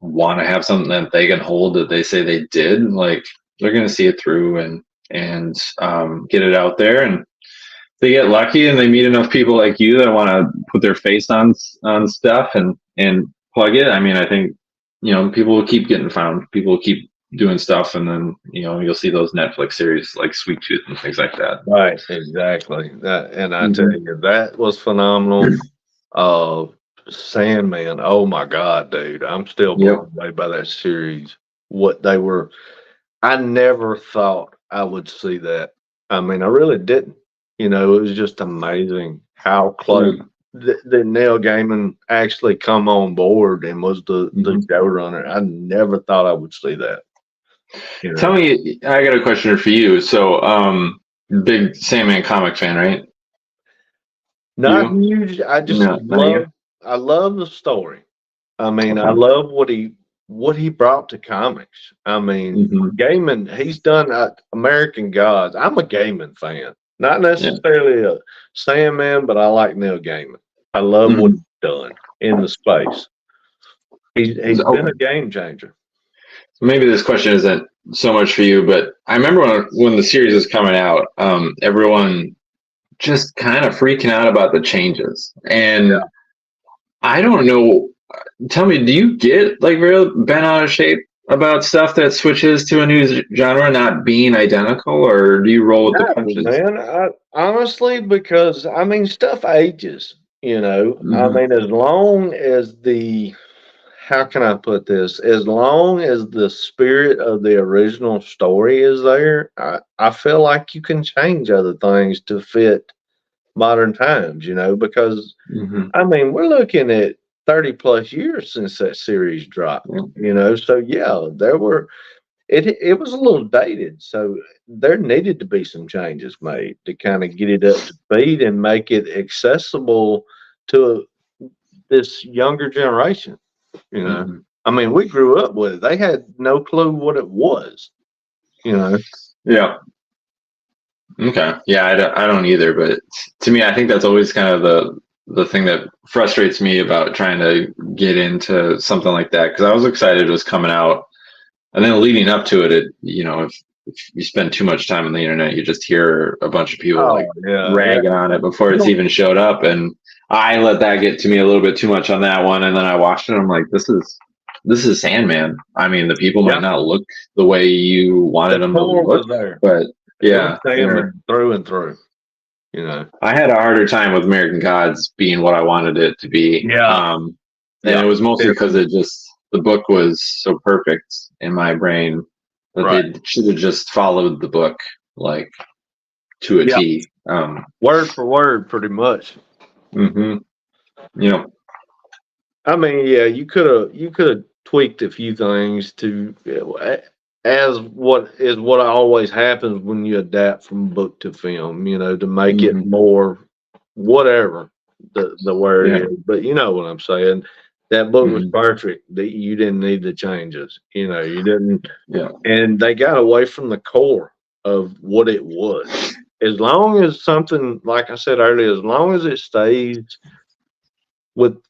want to have something that they can hold that they say they did, like they're going to see it through and get it out there. And they get lucky and they meet enough people like you that want to put their face on stuff and plug it. I mean, I think people will keep getting found, people will keep doing stuff, and then you'll see those Netflix series like Sweet Tooth and things like that. Right. Exactly. And I tell Hmm. you, that was phenomenal. Uh, Sandman. Oh my God, dude! I'm still Yep. blown away by that series. What they were. I never thought I would see that. I mean, I really didn't. It was just amazing how Yeah. close that Neil Gaiman actually come on board and was the Hmm. showrunner. I never thought I would see that. You Tell know, me, I got a question for you. So, big Sandman comic fan, right? not You? huge. I just No, not you. I love the story. I mean, I Okay. love what he brought to comics. I mean, Hmm. Gaiman, he's done American Gods. I'm a Gaiman fan, not Yeah. necessarily a Sandman, but I like Neil Gaiman. I love what Hmm. he's done in the space. He's been Okay. a game changer. So maybe this question isn't so much for you, but I remember when the series was coming out, everyone just kind of freaking out about the changes, and Yeah. I don't know. Tell me, do you get like real bent out of shape about stuff that switches to a new genre not being identical, or do you roll with the No, punches? man. Honestly, because I mean, stuff ages. I Hmm. mean, as long as how can I put this? As long as the spirit of the original story is there, I feel like you can change other things to fit modern times, because Hmm. I mean, we're looking at 30 plus years since that series dropped, Yeah. so yeah, it was a little dated. So there needed to be some changes made to kind of get it up to speed and make it accessible to this younger generation. You know, Hmm. I mean, we grew up with it. They had no clue what it was. You know, Yeah. Okay. Yeah, I don't either, but to me, I think that's always kind of the thing that frustrates me about trying to get into something like that, because I was excited it was coming out, and then leading up to it, if you spend too much time on the internet, you just hear a bunch of people like oh yeah, ragging on it before you it's don't, even showed up, and I let that get to me a little bit too much on that one, and then I watched it. I'm like, this is Sandman. I mean, the people might yeah, not look the way you the wanted them to core look, was there. but Yeah, through and through. You know, I had a harder time with American Gods being what I wanted it to be. yeah, And yeah, it was mostly because definitely. the book was so perfect in my brain that Right. they should have just followed the book like to a Yeah, T. word for word, pretty much. Mm-hmm. You know, I mean, yeah, you could have tweaked a few things to as what always happens when you adapt from book to film, to make it mm-hmm. more whatever the word Yeah. is. But you know what I'm saying. That book was Mm-hmm. perfect. That you didn't need the changes. You didn't, Yeah. and they got away from the core of what it was. As long as something, like I said earlier, as long as it stays with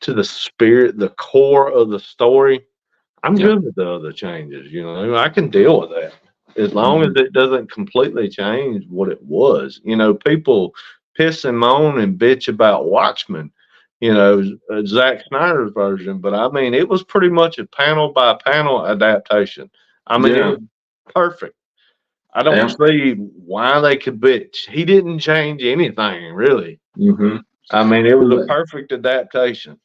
to the spirit, the core of the story, I'm Yeah. good with the other changes. I can deal with that as long as Mm-hmm. it doesn't completely change what it was. People piss and moan and bitch about Watchmen, Zack Snyder's version, but I mean, it was pretty much a panel by panel adaptation. I mean, it Yeah. was perfect. I don't Yeah. see why they could bitch. He didn't change anything, really. Mm-hmm. I mean, it was a perfect adaptation.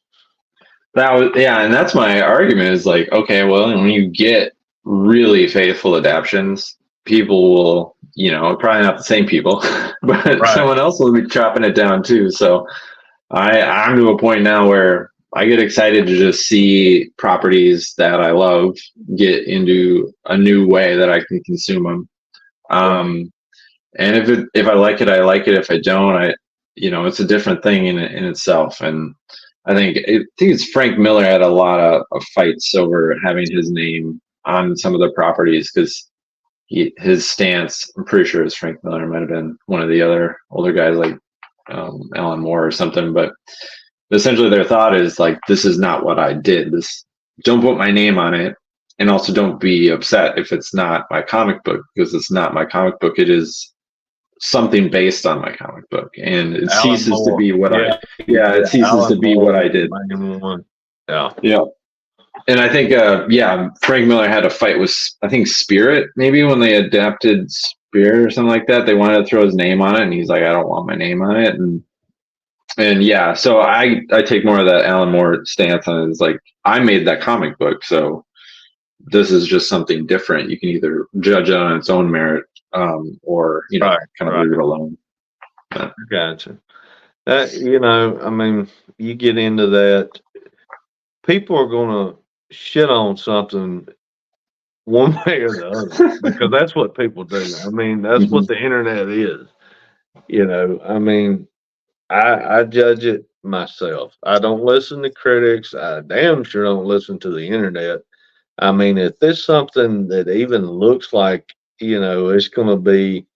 That was, yeah, and that's my argument is like, okay, well, when you get really faithful adaptions, people will, probably not the same people, but Right. someone else will be chopping it down too. So I'm to a point now where I get excited to just see properties that I love get into a new way that I can consume them. Right. And if I like it, I like it. If I don't, it's a different thing in itself. And I think it's Frank Miller had a lot of fights over having his name on some of the properties because his stance. I'm pretty sure it's Frank Miller. Might have been one of the other older guys like Alan Moore or something. But essentially, their thought is like, this is not what I did. This don't put my name on it, and also don't be upset if it's not my comic book because it's not my comic book. It is something based on my comic book, and it Alan ceases to Moore. be what Yeah. it ceases Alan to be Moore what I was did. the main one. Yeah. Yeah. And I think, Frank Miller had a fight with, I think, Spirit, maybe when they adapted Spirit or something like that. They wanted to throw his name on it, and he's like, I don't want my name on it. And yeah, so I take more of that Alan Moore stance on it. It's like, I made that comic book, so this is just something different. You can either judge it on its own merit, or, Right. kind of Right. leave it alone. Gotcha. I mean, you get into that, people are going to shit on something one way or the other because that's what people do. I mean, that's Hmm. what the internet is. I mean, I judge it myself. I don't listen to critics. I damn sure don't listen to the internet. I mean, if there's something that even looks like, it's going to be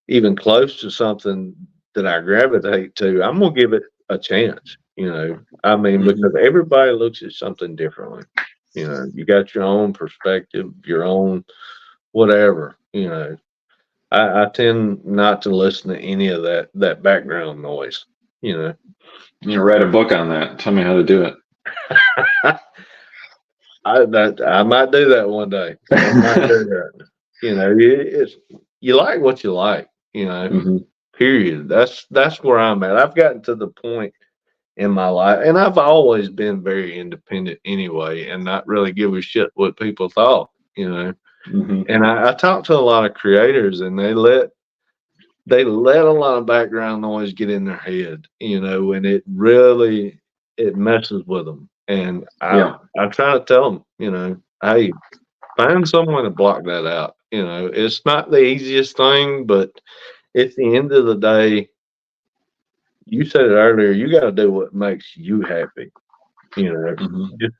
even close to something that I gravitate to, I'm going to give it a chance. I mean, Hmm. because everybody looks at something differently. You got your own perspective, your own whatever. I tend not to listen to any of that background noise. Write a book on that. Tell me how to do it. I might do that one day. I might do that. It's you like what you like. Hmm. Period. That's where I'm at. I've gotten to the point in my life, and I've always been very independent anyway, and not really give a shit what people thought. Hmm. And I talk to a lot of creators, and they let a lot of background noise get in their head, and it messes with them. And I Yeah. I try to tell them, hey, find someone to block that out. It's not the easiest thing, but at the end of the day, you said it earlier, you got to do what makes you happy. Hmm. Just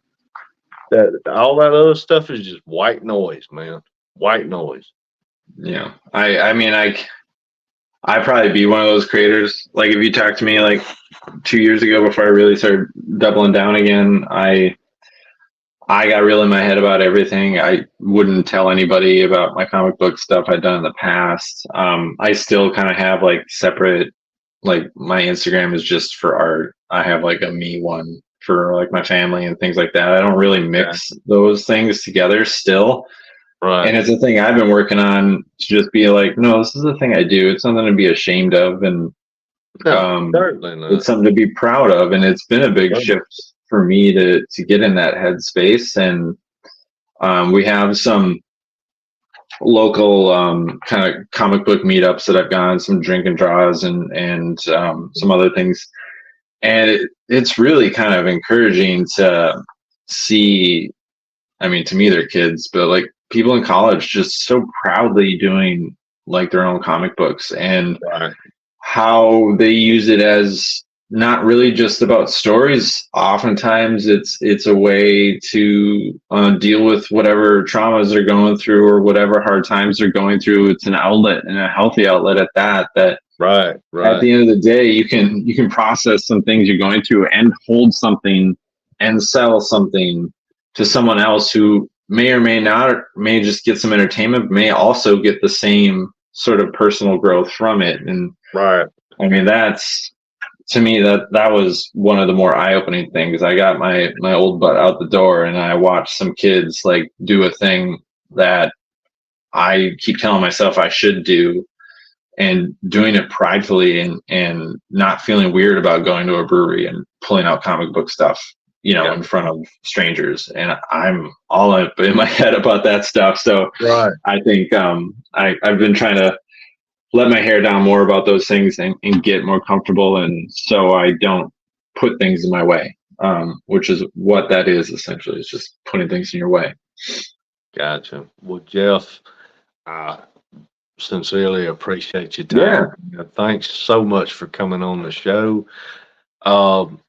that all that other stuff is just white noise, man. White noise. Yeah. I mean, I'd probably be one of those creators. Like if you talked to me like 2 years ago before I really started doubling down again, I got real in my head about everything. I wouldn't tell anybody about my comic book stuff I'd done in the past. I still kind of have like separate, like my Instagram is just for art. I have like a me one for like my family and things like that. I don't really Yeah. mix those things together still. Right. And it's a thing I've been working on to just be like, no, this is the thing I do. It's something to be ashamed of, and No, certainly it's not. something to be proud of. And it's been a big Right. shift for me to get in that headspace. And we have some local kind of comic book meetups that I've gone, some drink and draws, and some other things. And it's really kind of encouraging to see. I mean, to me, they're kids, but like people in college just so proudly doing like their own comic books, and Right. how they use it as not really just about stories. Oftentimes it's a way to deal with whatever traumas they're going through or whatever hard times they're going through. It's an outlet, and a healthy outlet at that Right. at Right. the end of the day you can process some things you're going through and hold something and sell something to someone else who may or may not, may just get some entertainment, may also get the same sort of personal growth from it. And Right. I mean, that's, to me, that was one of the more eye-opening things. I got my old butt out the door, and I watched some kids like do a thing that I keep telling myself I should do, and doing it pridefully, and not feeling weird about going to a brewery and pulling out comic book stuff, Yeah. in front of strangers. And I'm all up in my head about that stuff. So Right. I think I've been trying to let my hair down more about those things, and get more comfortable, and so I don't put things in my way, which is what that is essentially. It's just putting things in your way. Gotcha. Well, Jeff, I sincerely appreciate your Yeah. time. Thanks so much for coming on the show. Um,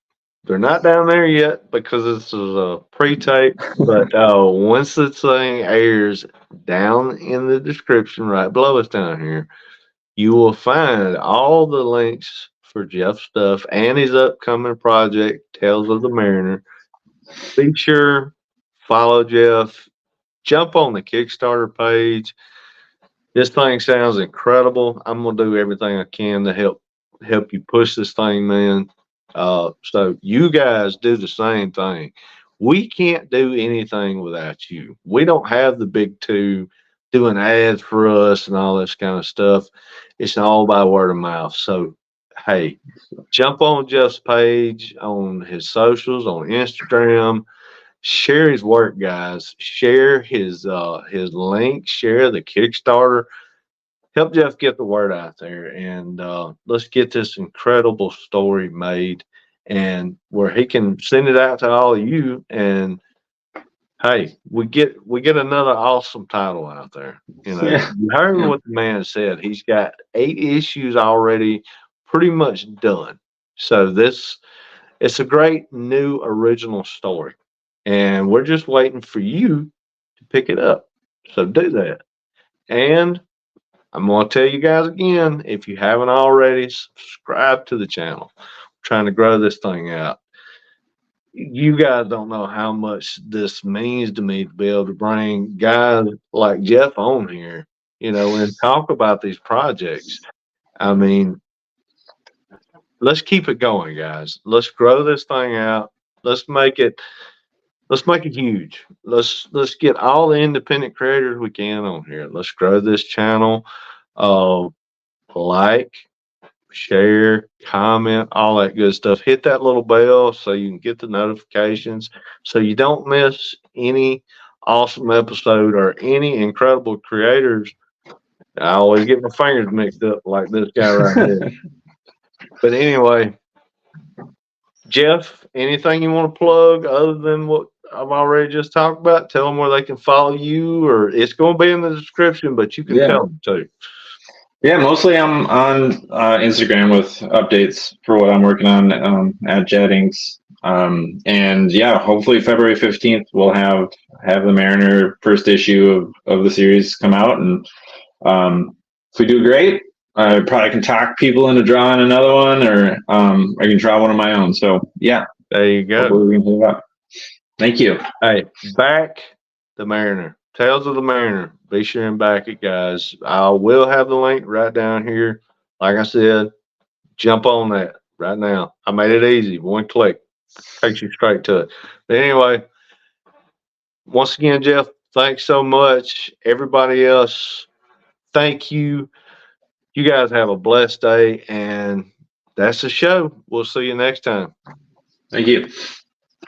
they're not down there yet because this is a pre-tape, but once this thing airs, down in the description right below us down here, you will find all the links for Jeff's stuff and his upcoming project, Tales of the Mariner. Be sure follow Jeff. Jump on the Kickstarter page. This thing sounds incredible. I'm gonna do everything I can to help you push this thing, man. So you guys do the same thing. We can't do anything without you. We don't have the big two doing ads for us and all this kind of stuff. It's all by word of mouth. So hey, jump on Jeff's page, on his socials, on Instagram. Share his work, guys. Share his link. Share the Kickstarter. Help Jeff get the word out there, and let's get this incredible story made, and where he can send it out to all of you. And hey, we get another awesome title out there. Yeah. You heard Yeah. what the man said. He's got 8 issues already, pretty much done. So this it's a great new original story, and we're just waiting for you to pick it up. So do that. And I'm going to tell you guys again, if you haven't already, subscribe to the channel. We're trying to grow this thing out. You guys don't know how much this means to me to be able to bring guys like Jeff on here, and talk about these projects. I mean, let's keep it going, guys. Let's grow this thing out. Let's make it let's make it huge. Let's get all the independent creators we can on here. Let's grow this channel. Uh, like, share, comment, all that good stuff. Hit that little bell so you can get the notifications so you don't miss any awesome episode or any incredible creators. I always get my fingers mixed up like this guy right here. But anyway, Jeff, anything you want to plug other than what I've already just talked about? Tell them where they can follow you, or it's going to be in the description, but you can Yeah. tell them too. Yeah, mostly I'm on Instagram with updates for what I'm working on, at Jettings. And yeah, hopefully February 15th we'll have the Mariner first issue of the series come out, and if we do great, I probably can talk people into drawing another one, or I can draw one of my own. So yeah, There you go. hopefully we can pull it up. Thank you. Hey, back the Mariner. Tales of the Mariner. Be sure and back it, guys. I will have the link right down here. Like I said, jump on that right now. I made it easy. One click takes you straight to it. But anyway, once again, Jeff, Thanks so much. Everybody else, thank you. You guys have a blessed day, and that's the show. We'll see you next time. Thank you.